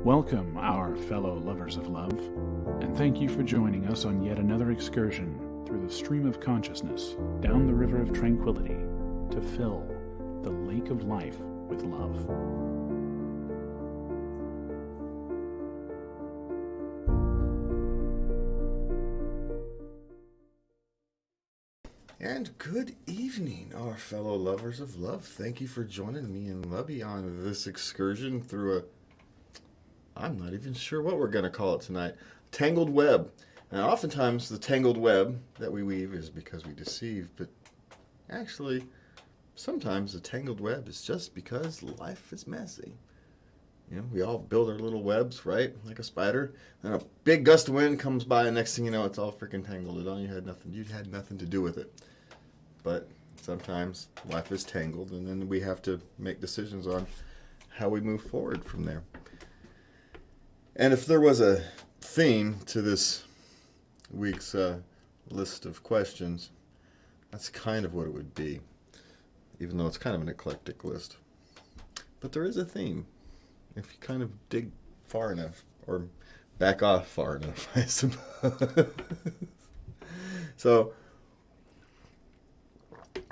Welcome, our fellow lovers of love, and thank you for joining us on yet another excursion through the stream of consciousness down the river of tranquility to fill the lake of life with love. And good evening, our fellow lovers of love. Thank you for joining me and Lubby on this excursion through I'm not even sure what we're going to call it tonight, tangled web. And oftentimes the tangled web that we weave is because we deceive, but actually sometimes the tangled web is just because life is messy. You know, we all build our little webs, right? Like a spider. And a big gust of wind comes by, and next thing you know, it's all freaking tangled. You had nothing to do with it. But sometimes life is tangled, and then we have to make decisions on how we move forward from there. And if there was a theme to this week's list of questions, that's kind of what it would be, even though it's kind of an eclectic list. But there is a theme, if you kind of dig far enough, or back off far enough, I suppose. So,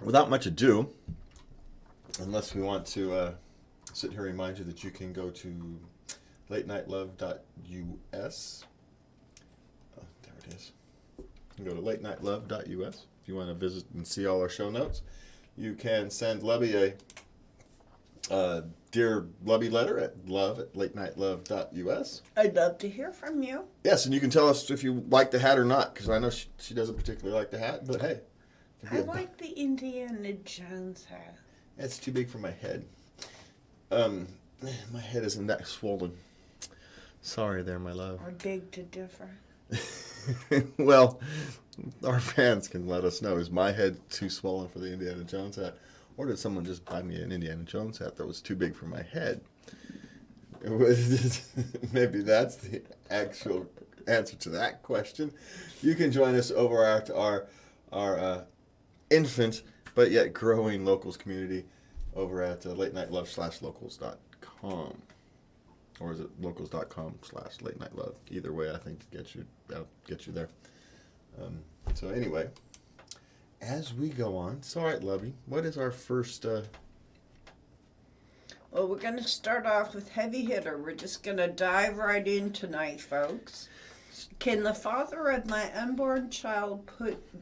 without much ado, unless we want to sit here and remind you that you can go to latenightLove.us. Oh, there it is. You can go to latenightLove.us if you want to visit and see all our show notes. You can send Lubby a Dear Lubby letter at love@latenightLove.us. I'd love to hear from you. Yes, and you can tell us if you like the hat or not, because I know she doesn't particularly like the hat, but hey. I like the Indiana Jones hat. It's too big for my head. My head isn't that swollen. Sorry there, my love. I beg to differ. Well, our fans can let us know. Is my head too swollen for the Indiana Jones hat? Or did someone just buy me an Indiana Jones hat that was too big for my head? Maybe that's the actual answer to that question. You can join us over at our infant but yet growing locals community over at latenightLove.locals.com. Or is it locals.com/latenightLove? Either way, I think I'll get you there. So anyway, as we go on, it's all right, Lubby. What is our first? Well, we're going to start off with heavy hitter. We're just going to dive right in tonight, folks. Can the father of my unborn child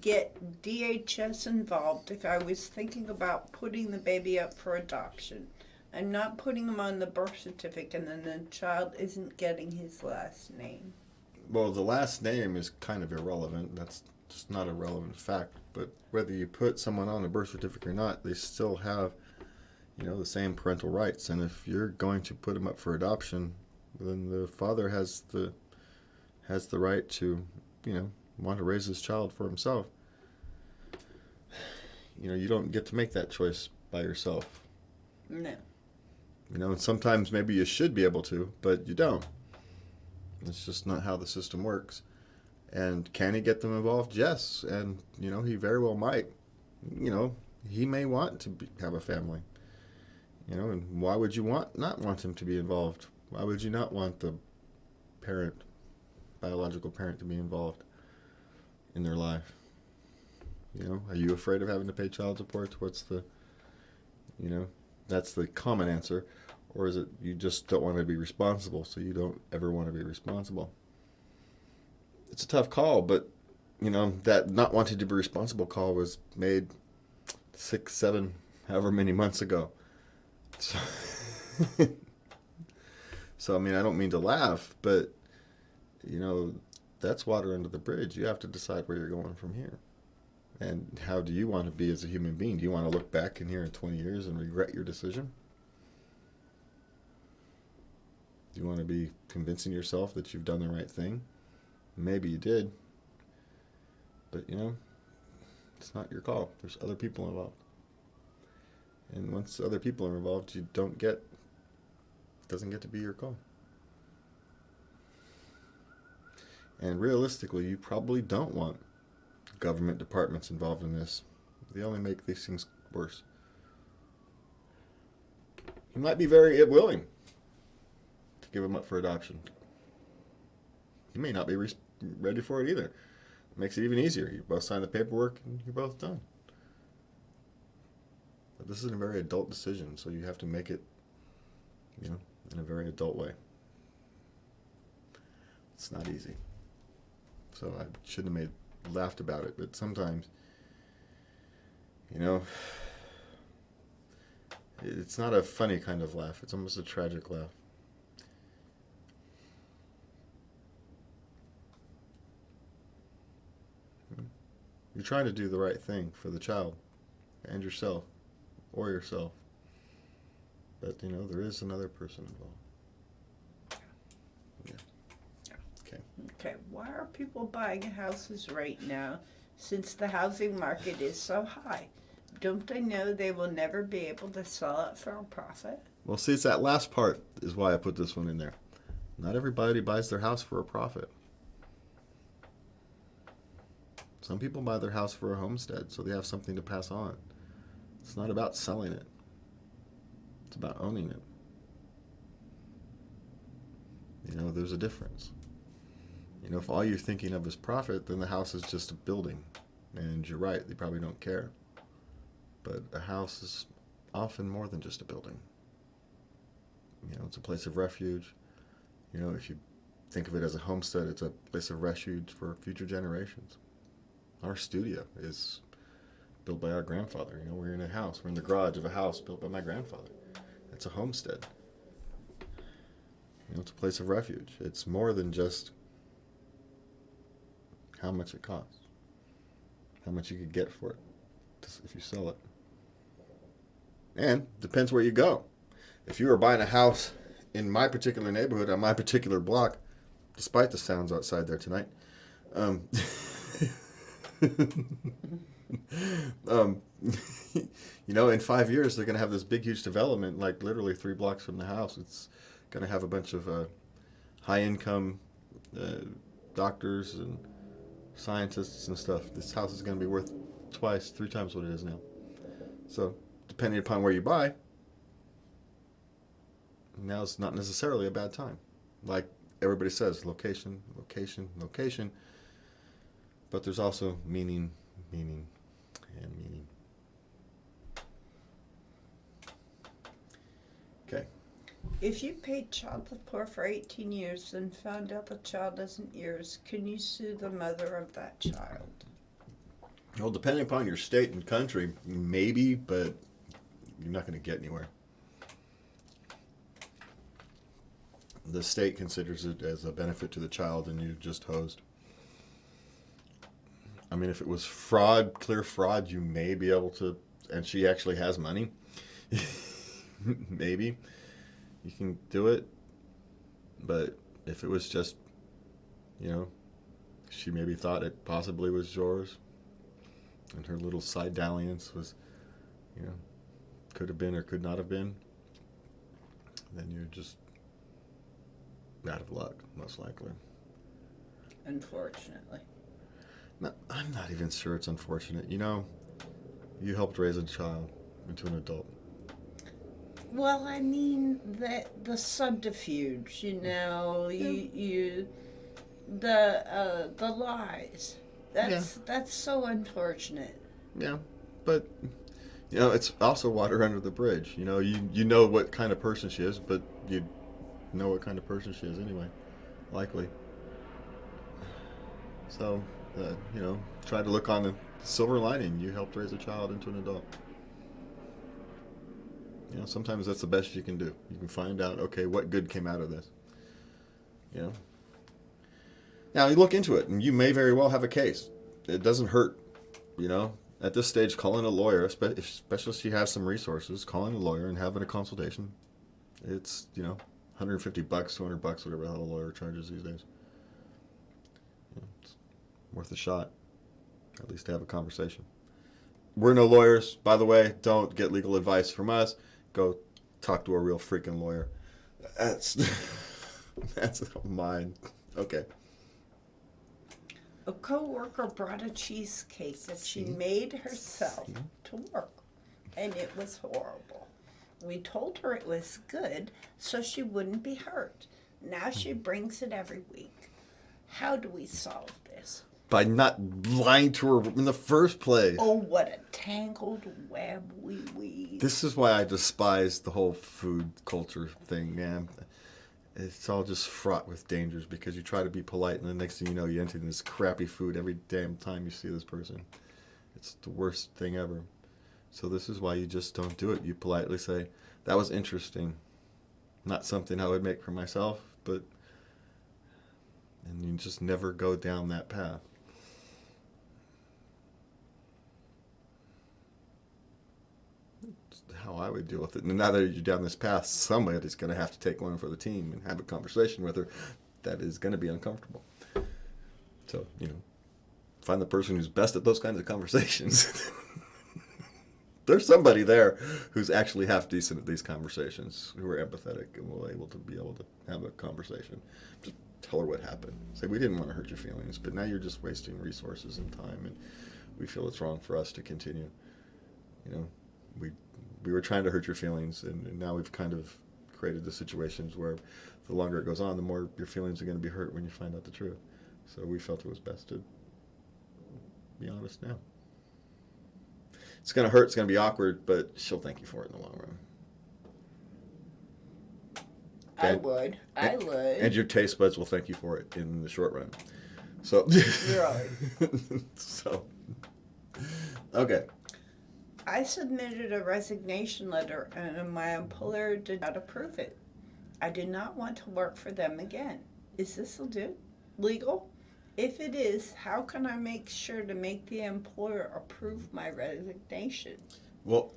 get DHS involved if I was thinking about putting the baby up for adoption? I'm not putting him on the birth certificate, and then the child isn't getting his last name. Well, the last name is kind of irrelevant. That's just not a relevant fact. But whether you put someone on a birth certificate or not, they still have, the same parental rights. And if you're going to put them up for adoption, then the father has the right to, want to raise his child for himself. You don't get to make that choice by yourself. No. And sometimes maybe you should be able to, but you don't. It's just not how the system works. And can he get them involved? Yes. And, he very well might. He may want to have a family. And why would you not want him to be involved? Why would you not want the biological parent to be involved in their life? Are you afraid of having to pay child support? What's the, that's the common answer. Or is it you just don't want to be responsible, so you don't ever want to be responsible? It's a tough call, but, that not wanting to be responsible call was made 6, 7, however many months ago. So I don't mean to laugh, but, that's water under the bridge. You have to decide where you're going from here. And how do you want to be as a human being? Do you want to look back in here in 20 years and regret your decision? Do you want to be convincing yourself that you've done the right thing? Maybe you did. But, it's not your call. There's other people involved. And once other people are involved, it doesn't get to be your call. And realistically, you probably don't want government departments involved in this. They only make these things worse. You might be very willing to give them up for adoption. You may not be ready for it either. It makes it even easier. You both sign the paperwork and you're both done. But this is a very adult decision, so you have to make it, in a very adult way. It's not easy. So I shouldn't have laughed about it, but sometimes, it's not a funny kind of laugh. It's almost a tragic laugh. You're trying to do the right thing for the child and yourself, or yourself. But, there is another person involved. Yeah. Okay. Okay, why are people buying houses right now since the housing market is so high? Don't they know they will never be able to sell it for a profit? Well, see, it's that last part is why I put this one in there. Not everybody buys their house for a profit. Some people buy their house for a homestead, so they have something to pass on. It's not about selling it. It's about owning it. There's a difference. If all you're thinking of is profit, then the house is just a building. And you're right, they probably don't care. But a house is often more than just a building. It's a place of refuge. If you think of it as a homestead, it's a place of refuge for future generations. Our studio is built by our grandfather. We're in a house. We're in the garage of a house built by my grandfather. It's a homestead. It's a place of refuge. It's more than just how much it costs, how much you could get for it if you sell it. And depends where you go. If you were buying a house in my particular neighborhood, on my particular block, despite the sounds outside there tonight, in 5 years they're going to have this big, huge development, like literally 3 blocks from the house. It's going to have a bunch of high-income doctors and scientists and stuff. This house is going to be worth 2x, 3 times what it is now. So, depending upon where you buy, now it's not necessarily a bad time. Like everybody says, location, location, location. But there's also meaning, and meaning. Okay. If you paid child support for 18 years and found out the child isn't yours, can you sue the mother of that child? Well, depending upon your state and country, maybe, but you're not going to get anywhere. The state considers it as a benefit to the child, and you just hosed. I mean, if it was fraud, clear fraud, you may be able to, and she actually has money, maybe you can do it. But if it was just, she maybe thought it possibly was yours, and her little side dalliance was, could have been or could not have been, then you're just out of luck, most likely. Unfortunately. No, I'm not even sure it's unfortunate. You helped raise a child into an adult. Well, I mean the subterfuge, the lies. That's so unfortunate. Yeah, but it's also water under the bridge. You know what kind of person she is, but you know what kind of person she is anyway, likely. So. Try to look on the silver lining. You helped raise a child into an adult. Sometimes that's the best you can do. You can find out, okay, what good came out of this. Now, you look into it, and you may very well have a case. It doesn't hurt, At this stage, calling a lawyer, especially if you have some resources, calling a lawyer and having a consultation, it's, $150, $200, whatever the hell a lawyer charges these days. It's worth a shot, at least to have a conversation. We're no lawyers, by the way. Don't get legal advice from us. Go talk to a real freaking lawyer. That's mine. Okay. A coworker brought a cheesecake that she made herself to work, and it was horrible. We told her it was good so she wouldn't be hurt. Now she brings it every week. How do we solve this? By not lying to her in the first place. Oh, what a tangled web we weave. This is why I despise the whole food culture thing, man. It's all just fraught with dangers because you try to be polite and the next thing you know, you enter this crappy food every damn time you see this person. It's the worst thing ever. So this is why you just don't do it. You politely say, that was interesting. Not something I would make for myself, but... And you just never go down that path. How I would deal with it. And now that you're down this path, somebody's going to have to take one for the team and have a conversation with her that is going to be uncomfortable. So, find the person who's best at those kinds of conversations. There's somebody there who's actually half decent at these conversations, who are empathetic and will be able to have a conversation. Just tell her what happened. Say, we didn't want to hurt your feelings, but now you're just wasting resources and time, and we feel it's wrong for us to continue. We were trying to hurt your feelings, and now we've kind of created the situations where the longer it goes on, the more your feelings are going to be hurt when you find out the truth. So we felt it was best to be honest now. It's going to hurt, it's going to be awkward, but she'll thank you for it in the long run. I would. And your taste buds will thank you for it in the short run. So, Right. So, okay. I submitted a resignation letter and my employer did not approve it. I did not want to work for them again. Is this legal? If it is, how can I make sure to make the employer approve my resignation? Well,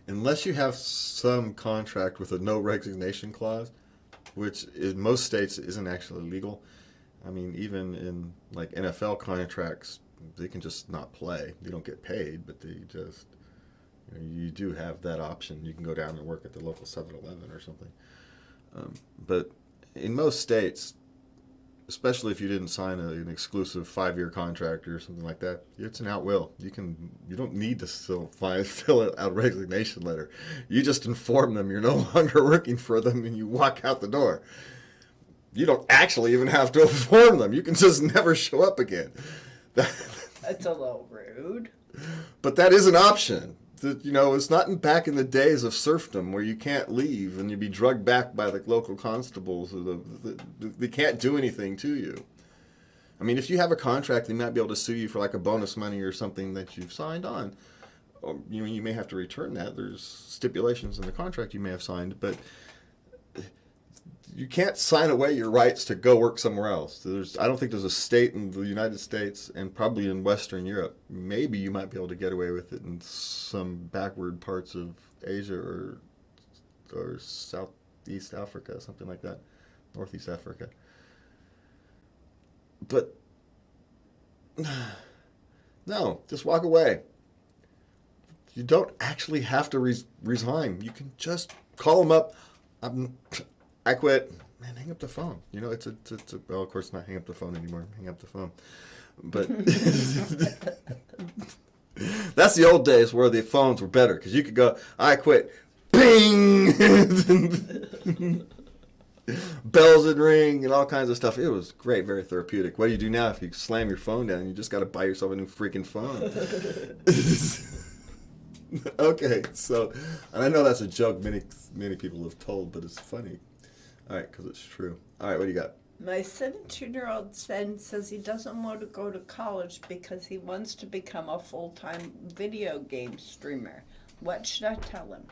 unless you have some contract with a no resignation clause, which in most states isn't actually legal. I mean, even in like NFL contracts, they can just not play. They don't get paid, but they just... You do have that option. You can go down and work at the local 7-Eleven or something. But in most states, especially if you didn't sign an exclusive 5-year contract or something like that, it's an at-will. You don't need to still fill out a resignation letter. You just inform them you're no longer working for them and you walk out the door. You don't actually even have to inform them. You can just never show up again. That's a little rude. But that is an option. It's not back in the days of serfdom where you can't leave and you'd be drugged back by the local constables. They can't do anything to you. I mean, if you have a contract, they might be able to sue you for like a bonus money or something that you've signed on. Or, you may have to return that. There's stipulations in the contract you may have signed, but you can't sign away your rights to go work somewhere else. I don't think there's a state in the United States and probably in Western Europe. Maybe you might be able to get away with it in some backward parts of Asia or Southeast Africa, something like that, Northeast Africa. But no, just walk away. You don't actually have to resign. You can just call them up. I quit. Man, hang up the phone. Well, of course, not hang up the phone anymore. Hang up the phone. But that's the old days where the phones were better because you could go, I quit. Bing! Bells would ring and all kinds of stuff. It was great, very therapeutic. What do you do now if you slam your phone down? You just got to buy yourself a new freaking phone. Okay, so, and I know that's a joke many people have told, but it's funny. All right, because it's true. All right, what do you got? My 17-year-old son says he doesn't want to go to college because he wants to become a full-time video game streamer. What should I tell him?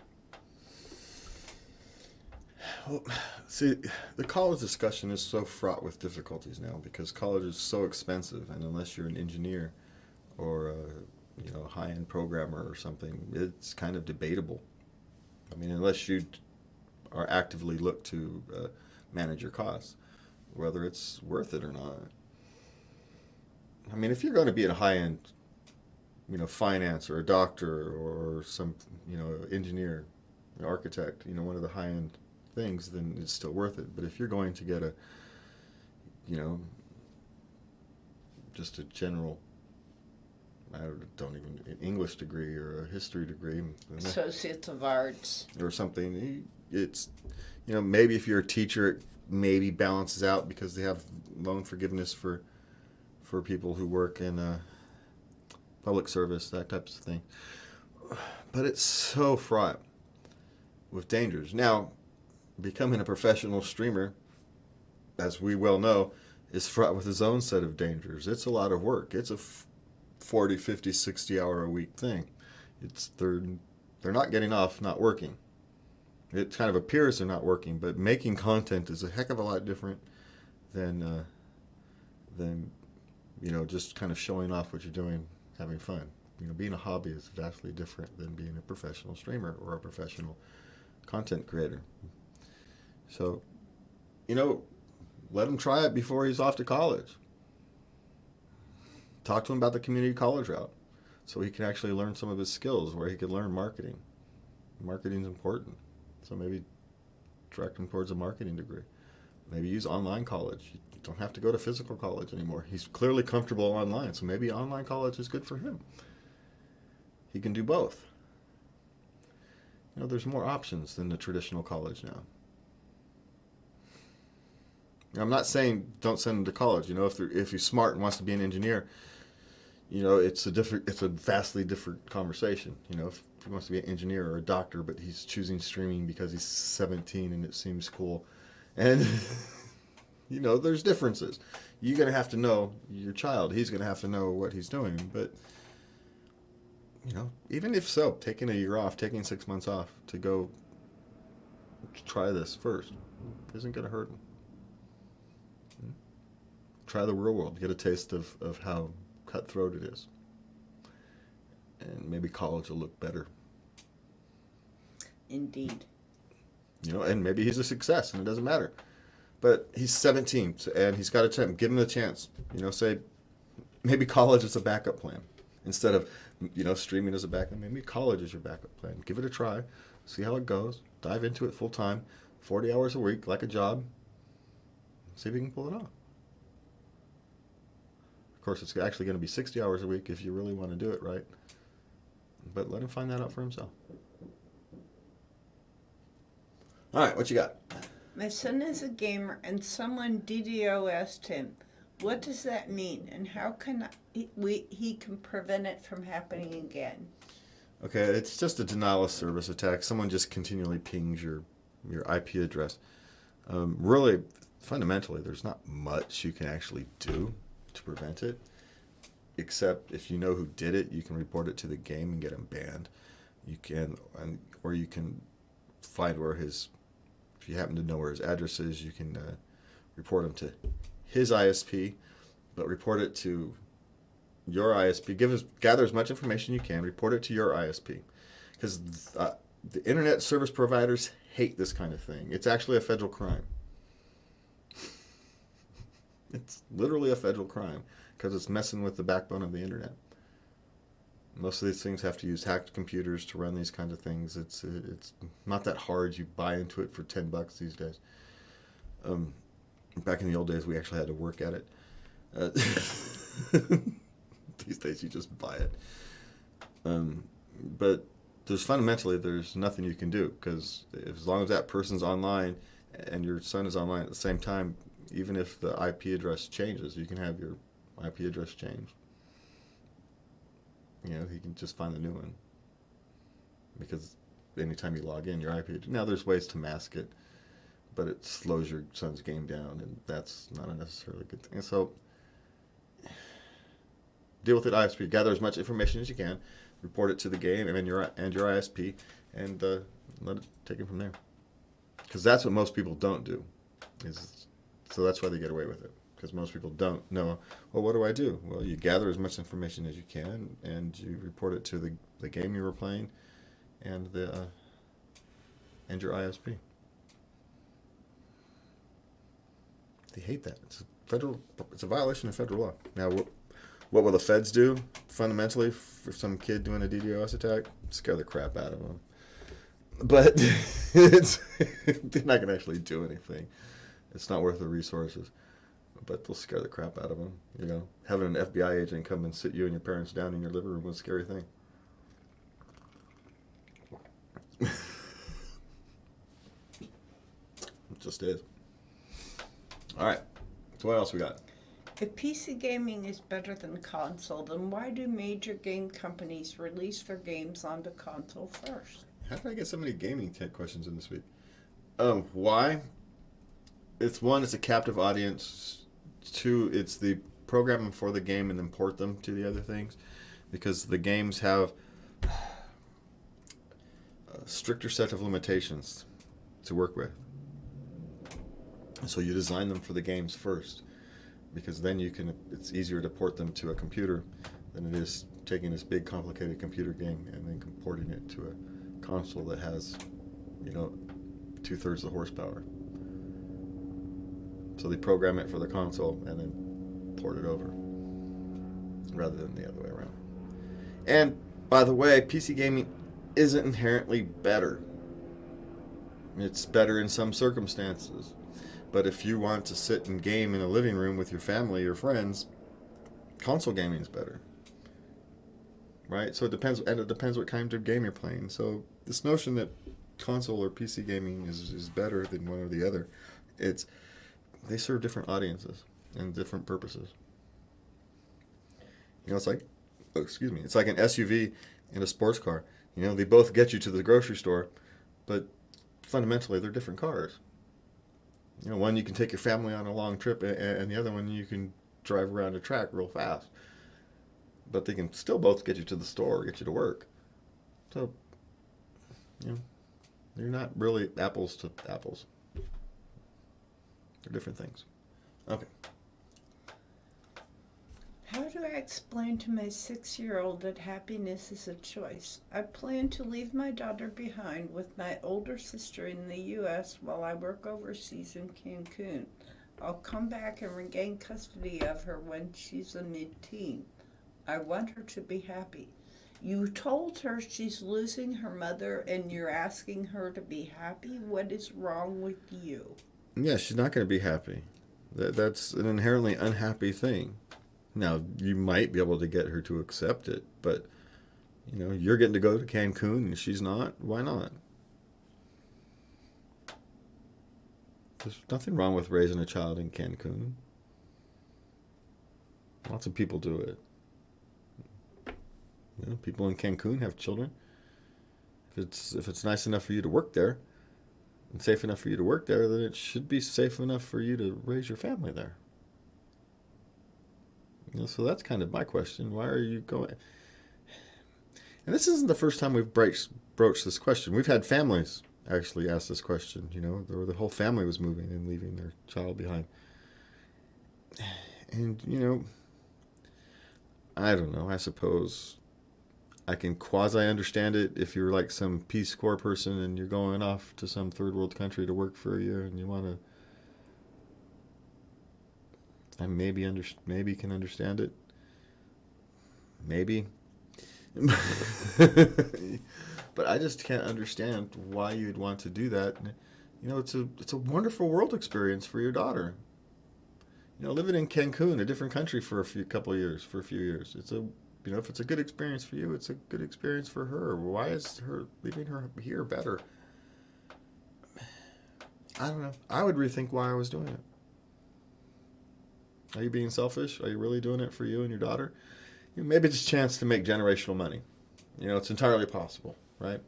Well, see, the college discussion is so fraught with difficulties now because college is so expensive, and unless you're an engineer or a high-end programmer or something, it's kind of debatable. I mean, unless you are actively look to manage your costs, whether it's worth it or not. I mean, if you're going to be in a high-end, finance or a doctor or some, engineer, architect, one of the high-end things, then it's still worth it. But if you're going to get just a general I don't even an English degree or a history degree, Associates of Arts. or something. It's, maybe if you're a teacher, it maybe balances out because they have loan forgiveness for people who work in public service, that types of thing. But it's so fraught with dangers. Now, becoming a professional streamer, as we well know, is fraught with its own set of dangers. It's a lot of work. It's a 40, 50, 60 hour a week thing. They're not getting off not working. It kind of appears they're not working, but making content is a heck of a lot different than just kind of showing off what you're doing, having fun. Being a hobby is vastly different than being a professional streamer or a professional content creator. So, let him try it before he's off to college. Talk to him about the community college route so he can actually learn some of his skills where he could learn marketing. Marketing's important. So maybe direct him towards a marketing degree. Maybe use online college. You don't have to go to physical college anymore. He's clearly comfortable online, so maybe online college is good for him. He can do both. There's more options than the traditional college now. I'm not saying don't send him to college. If he's smart and wants to be an engineer, it's a vastly different conversation. If he wants to be an engineer or a doctor, but he's choosing streaming because he's 17 and it seems cool, and there's differences. You're gonna have to know your child. He's gonna have to know what he's doing. But even if so, taking a year off, taking 6 months off to go try this first isn't gonna hurt him. Try the real world. Get a taste of how cutthroat it is. And maybe college will look better. Indeed. And maybe he's a success and it doesn't matter. But he's 17 and he's got a chance. Give him a chance. Say maybe college is a backup plan. Instead of, streaming as a backup, maybe college is your backup plan. Give it a try. See how it goes. Dive into it full time. 40 hours a week, like a job. See if you can pull it off. Of course, it's actually going to be 60 hours a week if you really want to do it right. But let him find that out for himself. All right, what you got? My son is a gamer, and someone DDoS'd him. What does that mean, and how can he can prevent it from happening again? Okay, it's just a denial of service attack. Someone just continually pings your IP address. Really, fundamentally, there's not much you can actually do to prevent it, except if you know who did it, you can report it to the game and get him banned. You can, or you can find where if you happen to know where his address is, you can report him to his ISP, but report it to your ISP. Gather as much information you can. Report it to your ISP, because the internet service providers hate this kind of thing. It's actually a federal crime. It's literally a federal crime because it's messing with the backbone of the internet. Most of these things have to use hacked computers to run these kinds of things. It's not that hard. You buy into it for $10 these days. Back in the old days, we actually had to work at it. These days, you just buy it. But there's nothing you can do, because as long as that person's online and your son is online at the same time, even if the IP address changes, you can have your IP address changed. He can just find a new one, because anytime you log in, your IP address. Now, there's ways to mask it, but it slows your son's game down, and that's not a necessarily good thing. So deal with it ISP. Gather as much information as you can, report it to the game and your ISP, and let it take it from there. Because that's what most people don't do. So that's why they get away with it. Because most people don't know, well, what do I do? Well, you gather as much information as you can, and you report it to the game you were playing and your ISP. They hate that. It's a violation of federal law. Now, what will the feds do? Fundamentally, for some kid doing a DDoS attack, scare the crap out of them. But they're not going to actually do anything. It's not worth the resources. but they'll scare the crap out of them. You know, having an FBI agent come and sit you and your parents down in your living room was a scary thing. It just is. All right. So what else we got? If PC gaming is better than console, then why do major game companies release their games onto console first? How did I get so many gaming tech questions in this week? Why? It's one, it's a captive audience. Two, it's the programming for the game and then port them to the other things, because the games have a stricter set of limitations to work with. So you design them for the games first, because then it's easier to port them to a computer than it is taking this big complicated computer game and then porting it to a console that has, 2/3 the horsepower. So they program it for the console and then port it over, rather than the other way around. And by the way, PC gaming isn't inherently better. It's better in some circumstances. But if you want to sit and game in a living room with your family or friends, console gaming is better. Right? So it depends what kind of game you're playing. So this notion that console or PC gaming is better than one or the other, they serve different audiences and different purposes. It's like an SUV and a sports car. They both get you to the grocery store, but fundamentally they're different cars. One you can take your family on a long trip, and the other one you can drive around a track real fast. But they can still both get you to the store or get you to work. So, they're not really apples to apples. They're different things. Okay. How do I explain to my 6-year-old that happiness is a choice? I plan to leave my daughter behind with my older sister in the U.S. while I work overseas in Cancun. I'll come back and regain custody of her when she's a mid-teen. I want her to be happy. You told her she's losing her mother and you're asking her to be happy? What is wrong with you? Yeah, she's not going to be happy. That's an inherently unhappy thing. Now, you might be able to get her to accept it, but, you're getting to go to Cancun and she's not. Why not? There's nothing wrong with raising a child in Cancun. Lots of people do it. People in Cancun have children. If it's nice enough for you to work there and safe enough for you to work there, then it should be safe enough for you to raise your family there. So that's kind of my question. Why are you going? And this isn't the first time we've broached this question. We've had families actually ask this question. The whole family was moving and leaving their child behind. And, I don't know. I suppose I can quasi-understand it if you're like some Peace Corps person and you're going off to some third world country to work for a year and you want to... I maybe can understand it. Maybe. But I just can't understand why you'd want to do that. It's a wonderful world experience for your daughter. Living in Cancun, a different country for a few years. If it's a good experience for you, it's a good experience for her. Why is leaving her here better? I don't know. I would rethink why I was doing it. Are you being selfish? Are you really doing it for you and your daughter? Maybe it's a chance to make generational money. It's entirely possible, right?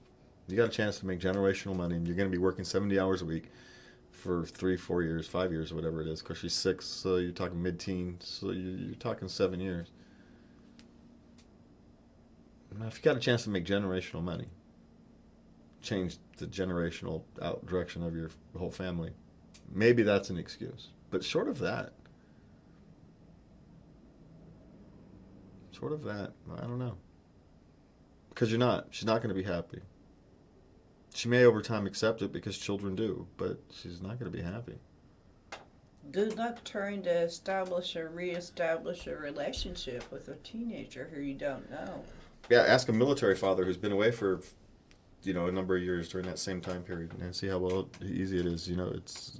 You got a chance to make generational money, and you're going to be working 70 hours a week for 3, 4 years, 5 years, whatever it is. Because she's 6, so you're talking mid-teen, so you're talking 7 years. Now, if you got a chance to make generational money, change the generational direction of your whole family, maybe that's an excuse. But short of that, I don't know. Because she's not going to be happy. She may over time accept it because children do, but she's not going to be happy. Good luck trying to reestablish a relationship with a teenager who you don't know. Yeah, ask a military father who's been away for, a number of years during that same time period and see how easy it is. It's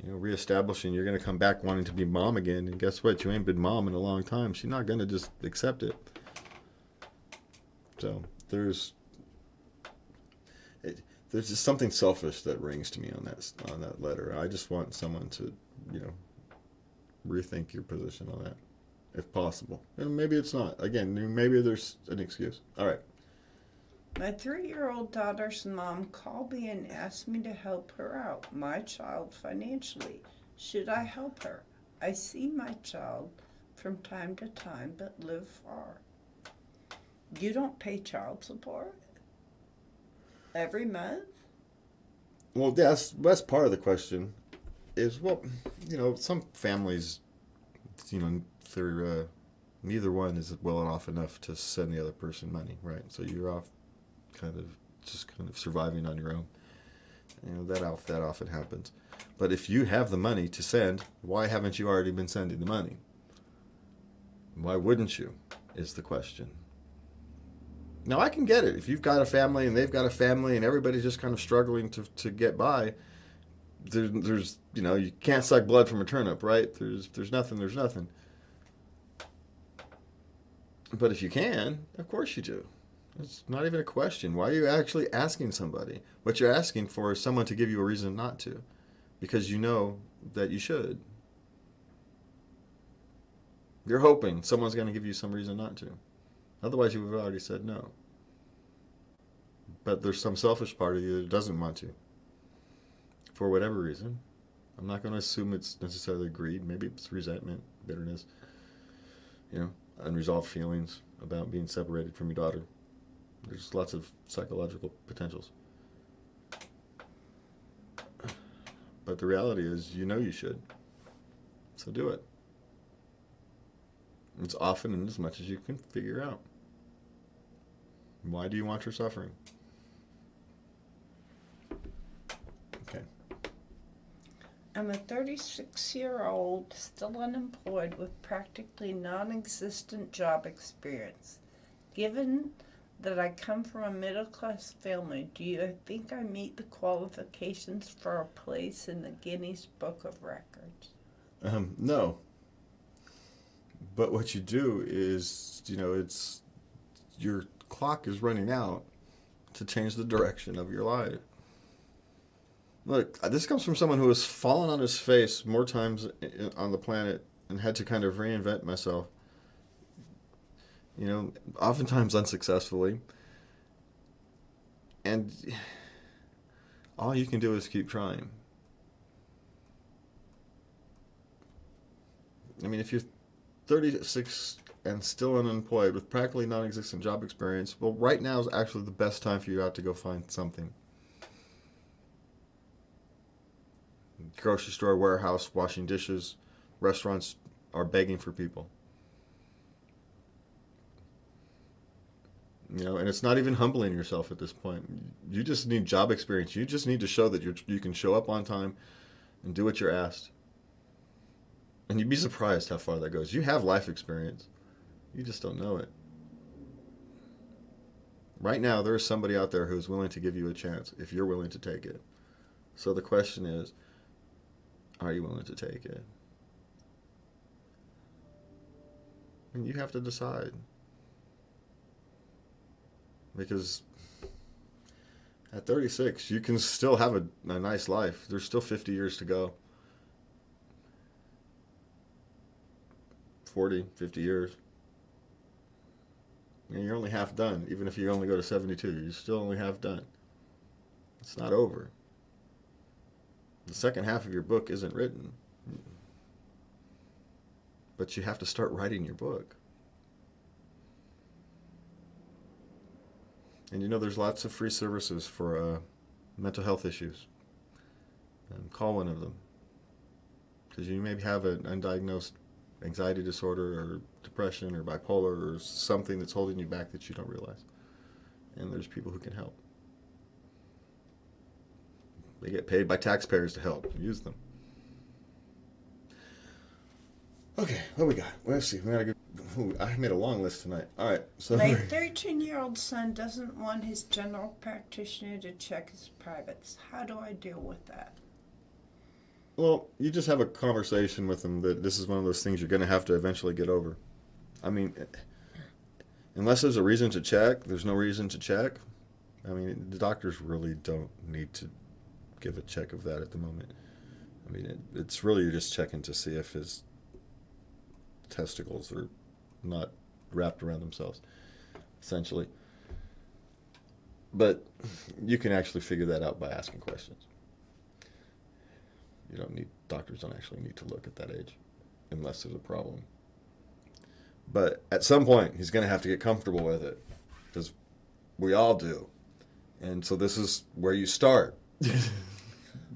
reestablishing, you're going to come back wanting to be mom again. And guess what? You ain't been mom in a long time. She's not going to just accept it. So there's just something selfish that rings to me on that letter. I just want someone to, rethink your position on that, if possible. And maybe it's not. Again, maybe there's an excuse. All right. My 3-year-old daughter's mom called me and asked me to help her out, my child, financially. Should I help her? I see my child from time to time, but live far. You don't pay child support every month? Well, that's part of the question. Is, some families, they're neither one is well off enough to send the other person money, right? So you're off kind of surviving on your own. That often happens. But if you have the money to send, why haven't you already been sending the money? Why wouldn't you, is the question. Now, I can get it. If you've got a family and they've got a family and everybody's just kind of struggling to get by, there's you can't suck blood from a turnip, right? There's nothing. But if you can, of course you do. It's not even a question. Why are you actually asking somebody? What you're asking for is someone to give you a reason not to, because you know that you should. You're hoping someone's going to give you some reason not to. Otherwise, you would have already said no. But there's some selfish part of you that doesn't want to, for whatever reason. I'm not going to assume it's necessarily greed. Maybe it's resentment, bitterness, unresolved feelings about being separated from your daughter. There's lots of psychological potentials. But the reality is, you should. So do it. It's often and as much as you can figure out. Why do you want her suffering? Okay. I'm a 36-year-old, still unemployed, with practically non-existent job experience. Given that I come from a middle-class family, do you think I meet the qualifications for a place in the Guinness Book of Records? No. But what you do is, it's your clock is running out to change the direction of your life. Look, this comes from someone who has fallen on his face more times on the planet and had to kind of reinvent myself. Oftentimes unsuccessfully. And all you can do is keep trying. I mean, if you're 36 and still unemployed with practically non-existent job experience, well, right now is actually the best time for you out to go find something. Grocery store, warehouse, washing dishes, restaurants are begging for people. And it's not even humbling yourself at this point. You just need job experience. You just need to show that you can show up on time and do what you're asked. And you'd be surprised how far that goes. You have life experience. You just don't know it. Right now, there's somebody out there who's willing to give you a chance if you're willing to take it. So the question is, are you willing to take it? And you have to decide. Because at 36, you can still have a nice life. There's still 50 years to go. 40, 50 years. And you're only half done. Even if you only go to 72, you're still only half done. It's not over. The second half of your book isn't written. But you have to start writing your book. And there's lots of free services for mental health issues. Call one of them. Because you may have an undiagnosed anxiety disorder or depression or bipolar or something that's holding you back that you don't realize. And there's people who can help. They get paid by taxpayers to help. Use them. Okay, what we got? Let's see. We gotta go. Ooh, I made a long list tonight. All right. So my 13-year-old son doesn't want his general practitioner to check his privates. How do I deal with that? Well, you just have a conversation with them that this is one of those things you're going to have to eventually get over. I mean, unless there's a reason to check, there's no reason to check. I mean, the doctors really don't need to give a check of that at the moment. I mean, it's really just checking to see if his testicles are not wrapped around themselves, essentially. But you can actually figure that out by asking questions. Doctors don't actually need to look at that age unless there's a problem. But at some point, he's going to have to get comfortable with it because we all do. And so this is where you start.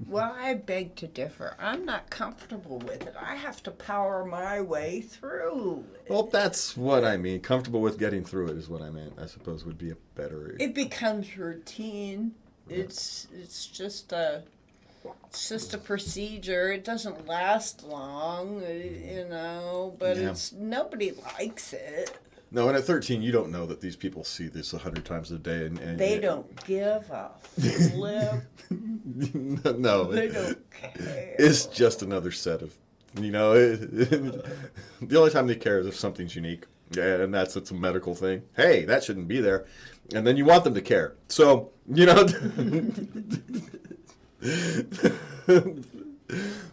Well, I beg to differ. I'm not comfortable with it. I have to power my way through. Well, that's what I mean. Comfortable with getting through it is what I meant. I suppose would be a better. It becomes routine. It's just a procedure. It doesn't last long, but Yeah. nobody likes it. No, and at 13, you don't know that these people see this 100 times a day, and They don't give a flip. No, They don't care. it's just another set of, the only time they care is if something's unique, and it's a medical thing. Hey, that shouldn't be there, and then you want them to care. So,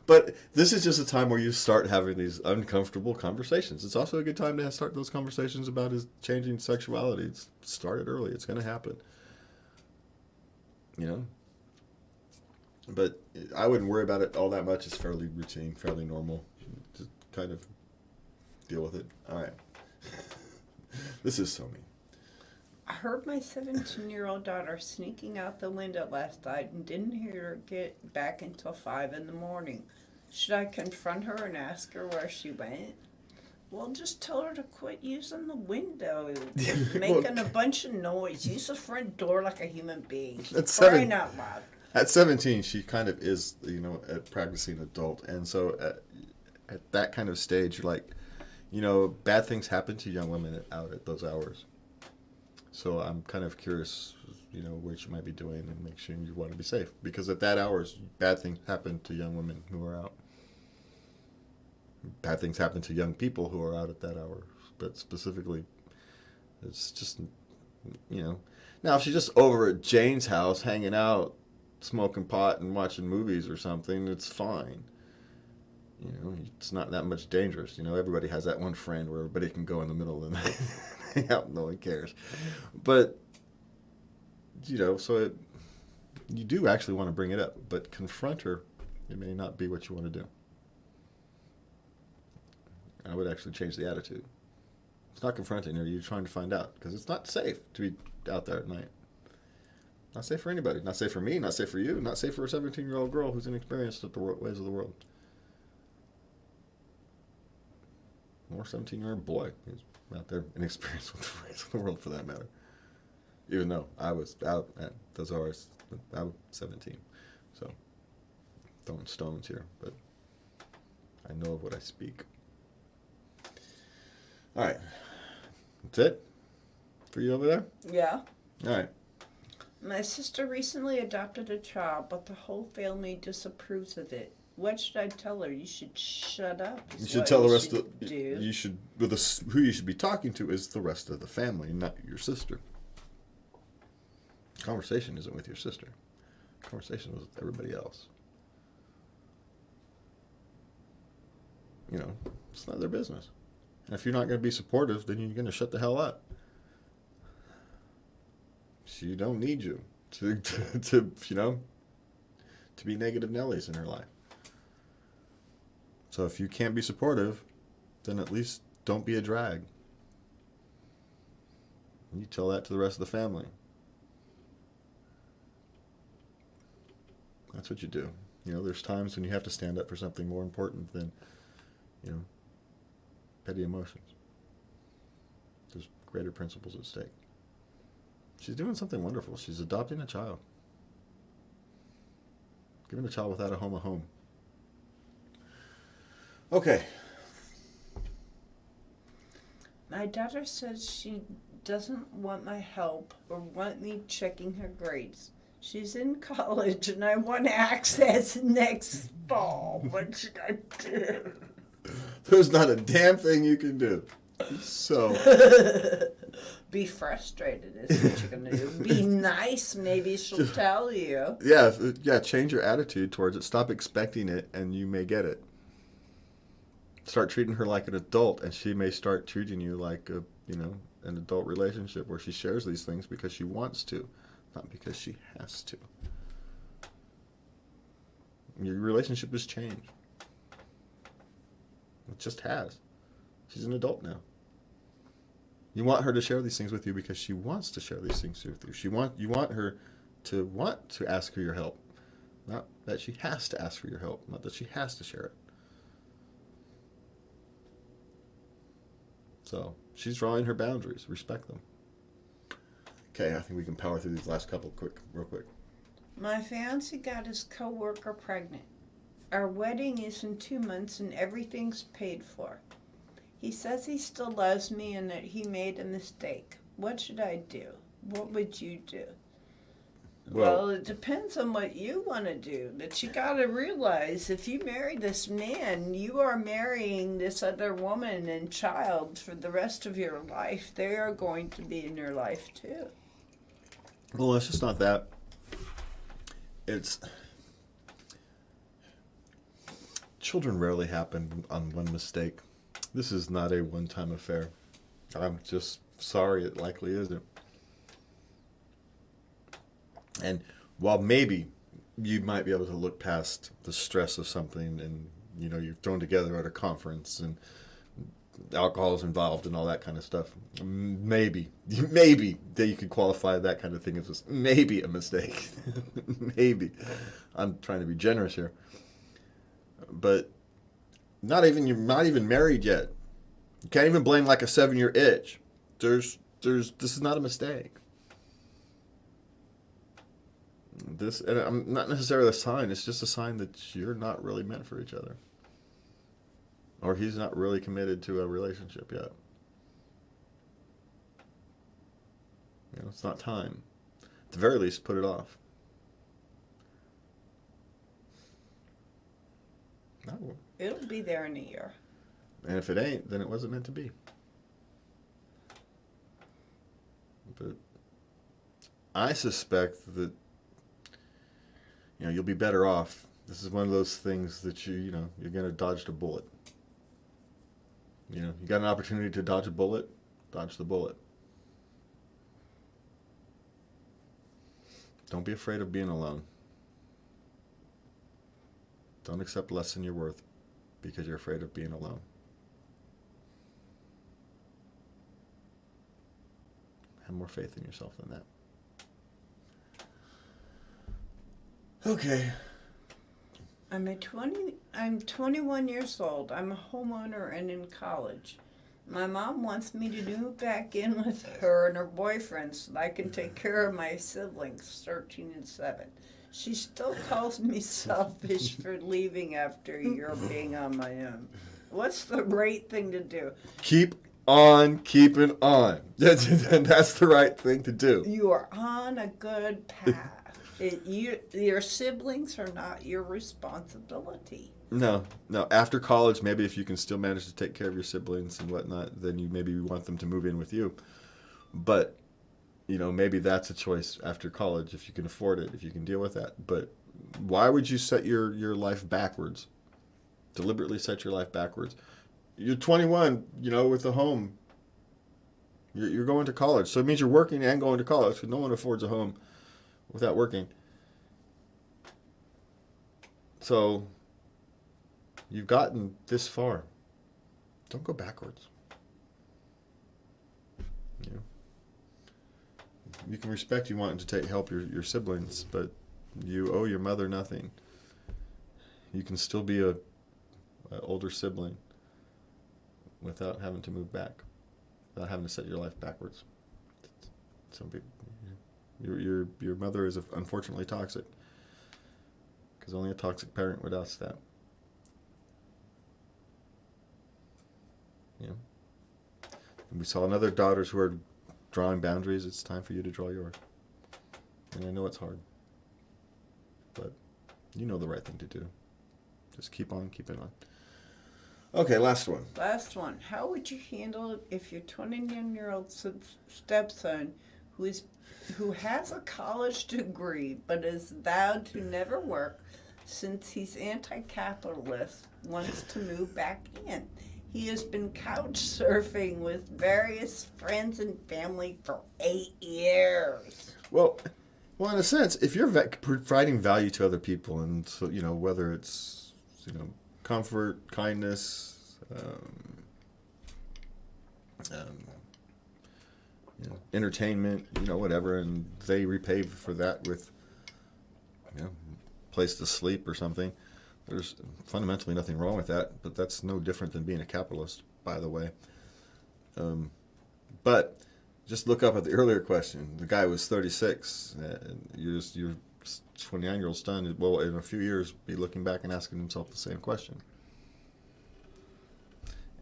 But this is just a time where you start having these uncomfortable conversations. It's also a good time to start those conversations about his changing sexuality. Start it early. It's going to happen. But I wouldn't worry about it all that much. It's fairly routine, fairly normal. Just kind of deal with it. All right. This is so mean. I heard my 17-year-old daughter sneaking out the window last night and didn't hear her get back until 5 in the morning. Should I confront her and ask her where she went? Well, just tell her to quit using the window, making a bunch of noise. Use the front door like a human being. That's Crying out loud. At 17, she kind of is, a practicing adult. And so at that kind of stage, you're like, bad things happen to young women out at those hours. So I'm kind of curious, what you might be doing and make sure you want to be safe. Because at that hours, bad things happen to young women who are out. Bad things happen to young people who are out at that hour. But specifically, it's just, Now, if she's just over at Jane's house hanging out, smoking pot and watching movies or something, it's fine. It's not that much dangerous. Everybody has that one friend where everybody can go in the middle of the night. Yeah, no one cares. But, so you do actually want to bring it up, but confront her. It may not be what you want to do. I would actually change the attitude. It's not confronting her. You're trying to find out because it's not safe to be out there at night. Not safe for anybody. Not safe for me. Not safe for you. Not safe for a 17-year-old girl who's inexperienced at the ways of the world. Or a 17-year-old boy who's out there inexperienced with the ways of the world, for that matter. Even though I was out at those hours, I was 17. So, throwing stones here, but I know of what I speak. All right. That's it for you over there? Yeah. All right. My sister recently adopted a child, but the whole family disapproves of it. What should I tell her? You should shut up. You should tell the rest of the... do. You should... Who you should be talking to is the rest of the family, not your sister. Conversation isn't with your sister. Conversation is with everybody else. It's not their business. And if you're not going to be supportive, then you're going to shut the hell up. She don't need you to be negative Nellies in her life. So if you can't be supportive, then at least don't be a drag. And you tell that to the rest of the family. That's what you do. There's times when you have to stand up for something more important than, petty emotions. There's greater principles at stake. She's doing something wonderful. She's adopting a child. Giving a child without a home. Okay. My daughter says she doesn't want my help or want me checking her grades. She's in college and I want access next fall. What should I do? There's not a damn thing you can do. So. Be frustrated is what you're going to do. Be nice, maybe she'll tell you. Yeah, change your attitude towards it. Stop expecting it and you may get it. Start treating her like an adult and she may start treating you like an adult relationship where she shares these things because she wants to, not because she has to. Your relationship has changed. It just has. She's an adult now. You want her to share these things with you because she wants to share these things with you. You want her to want to ask for your help. Not that she has to ask for your help. Not that she has to share it. So she's drawing her boundaries. Respect them. Okay, I think we can power through these last couple real quick. My fiance got his coworker pregnant. Our wedding is in 2 months and everything's paid for. He says he still loves me and that he made a mistake. What should I do? What would you do? Well, it depends on what you want to do. But you got to realize if you marry this man, you are marrying this other woman and child for the rest of your life. They are going to be in your life too. Well, it's just not that. Children rarely happen on one mistake. This is not a one-time affair. I'm just sorry it likely isn't. And while maybe you might be able to look past the stress of something and, you're thrown together at a conference and alcohol is involved and all that kind of stuff, maybe that you could qualify that kind of thing as maybe a mistake. Maybe. I'm trying to be generous here. But you're not even married yet. You can't even blame like a 7-year itch. This is not a mistake. And I'm not necessarily a sign. It's just a sign that you're not really meant for each other, or he's not really committed to a relationship yet. It's not time. At the very least, put it off. No. It'll be there in a year. And if it ain't, then it wasn't meant to be. But I suspect that you'll be better off. This is one of those things that you're going to dodge the bullet. You got an opportunity to dodge a bullet, dodge the bullet. Don't be afraid of being alone. Don't accept less than you're worth because you're afraid of being alone. Have more faith in yourself than that. Okay. I'm 21 years old. I'm a homeowner and in college. My mom wants me to move back in with her and her boyfriend so that I can take care of my siblings, 13 and 7. She still calls me selfish for leaving after a year being on my own. What's the right thing to do? Keep on keeping on. That's the right thing to do. You are on a good path. Your siblings are not your responsibility. No. After college, maybe if you can still manage to take care of your siblings and whatnot, then you maybe want them to move in with you. But, maybe that's a choice after college if you can afford it, if you can deal with that. But why would you set your life backwards? Deliberately set your life backwards. You're 21, with a home. You're going to college. So it means you're working and going to college because no one affords a home without working. So you've gotten this far. Don't go backwards. You can respect you wanting to help your siblings, but you owe your mother nothing. You can still be an older sibling without having to move back, without having to set your life backwards. Some people, your mother is unfortunately toxic, because only a toxic parent would ask that. And we saw another daughters who are drawing boundaries. It's time for you to draw yours. And I know it's hard. but you know the right thing to do. Just keep on keeping on. Okay, last one. Last one. How would you handle it if your 29-year-old stepson, who has a college degree but is vowed to never work since he's anti-capitalist, wants to move back in? He has been couch surfing with various friends and family for 8 years. Well, in a sense, if you're providing value to other people, and so, whether it's comfort, kindness, entertainment, whatever, and they repay for that with place to sleep or something. There's fundamentally nothing wrong with that, but that's no different than being a capitalist, by the way. But just look up at the earlier question. The guy was 36. And your 29-year-old son will, in a few years, be looking back and asking himself the same question.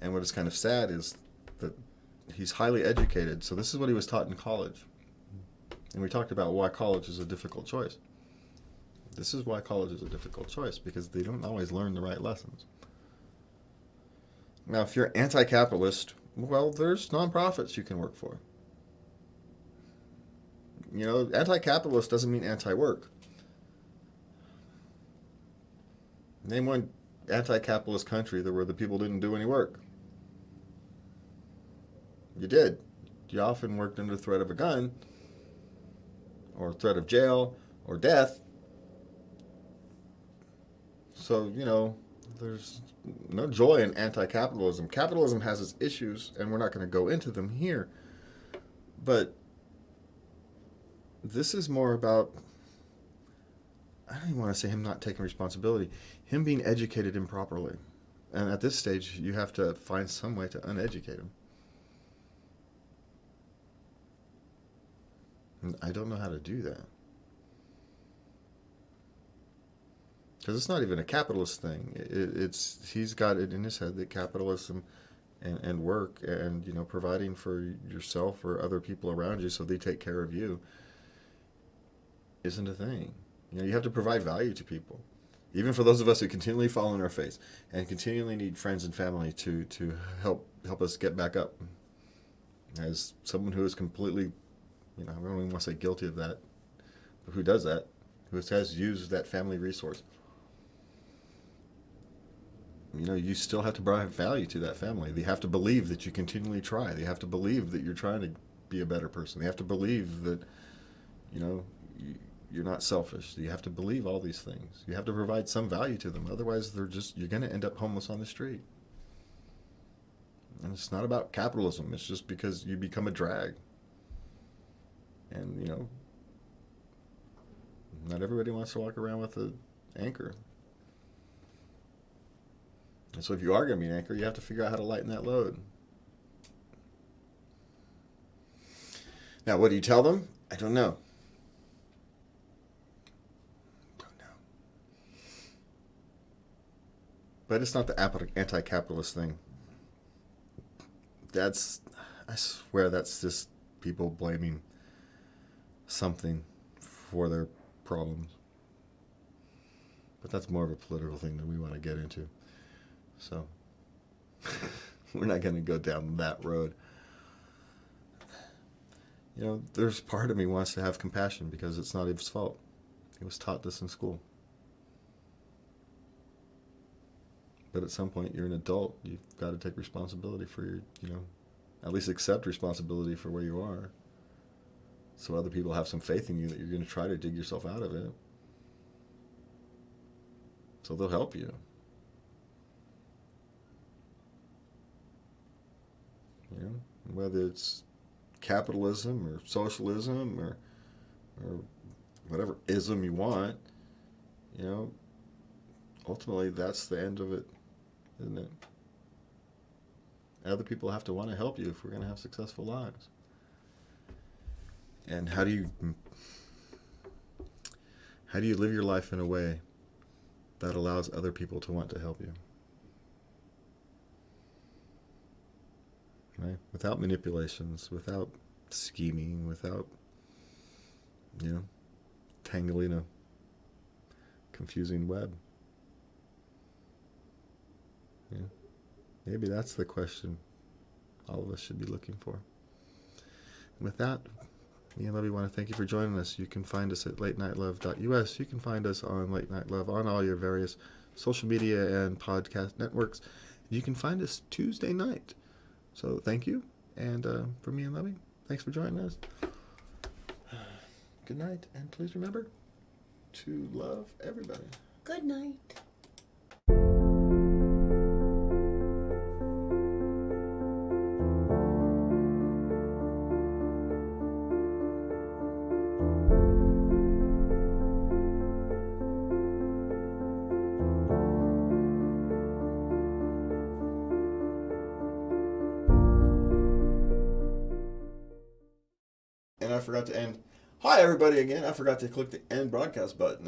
And what is kind of sad is that he's highly educated. So this is what he was taught in college. And we talked about why college is a difficult choice. This is why college is a difficult choice, because they don't always learn the right lessons. Now, if you're anti-capitalist, well, there's nonprofits you can work for. Anti-capitalist doesn't mean anti-work. Name one anti-capitalist country where the people didn't do any work. You did. You often worked under threat of a gun, or threat of jail, or death. So, there's no joy in anti-capitalism. Capitalism has its issues, and we're not going to go into them here. But this is more about, I don't even want to say him not taking responsibility, him being educated improperly. And at this stage, you have to find some way to uneducate him. And I don't know how to do that. Because it's not even a capitalist thing. He's got it in his head that capitalism and work and providing for yourself or other people around you so they take care of you isn't a thing. You have to provide value to people. Even for those of us who continually fall on our face and continually need friends and family to help us get back up. As someone who is completely, I don't even want to say guilty of that, but who does that, who has used that family resource. You still have to provide value to that family. They have to believe that you continually try. They have to believe that you're trying to be a better person. They have to believe that, you're not selfish. You have to believe all these things. You have to provide some value to them. Otherwise, you're going to end up homeless on the street. And it's not about capitalism. It's just because you become a drag. And, not everybody wants to walk around with an anchor. And so if you are going to be an anchor, you have to figure out how to lighten that load. Now, what do you tell them? I don't know. But it's not the anti-capitalist thing. I swear that's just people blaming something for their problems. But that's more of a political thing that we want to get into. So, we're not going to go down that road. There's part of me wants to have compassion because it's not his fault. He was taught this in school. But at some point, you're an adult. You've got to take responsibility for your, at least accept responsibility for where you are. So other people have some faith in you that you're going to try to dig yourself out of it. So they'll help you. Whether it's capitalism or socialism or whatever ism you want, ultimately that's the end of it, isn't it? Other people have to want to help you if we're going to have successful lives. And how do you live your life in a way that allows other people to want to help you? Right? Without manipulations, without scheming, without, tangling confusing web. Yeah. Maybe that's the question all of us should be looking for. And with that, me and Lubby want to thank you for joining us. You can find us at latenighlove.us. You can find us on Late Night Love on all your various social media and podcast networks. You can find us Tuesday night. So thank you. And for me and Lubby, thanks for joining us. Good night. And please remember to love everybody. Good night. And I forgot to end. Hi, everybody, again. I forgot to click the end broadcast button.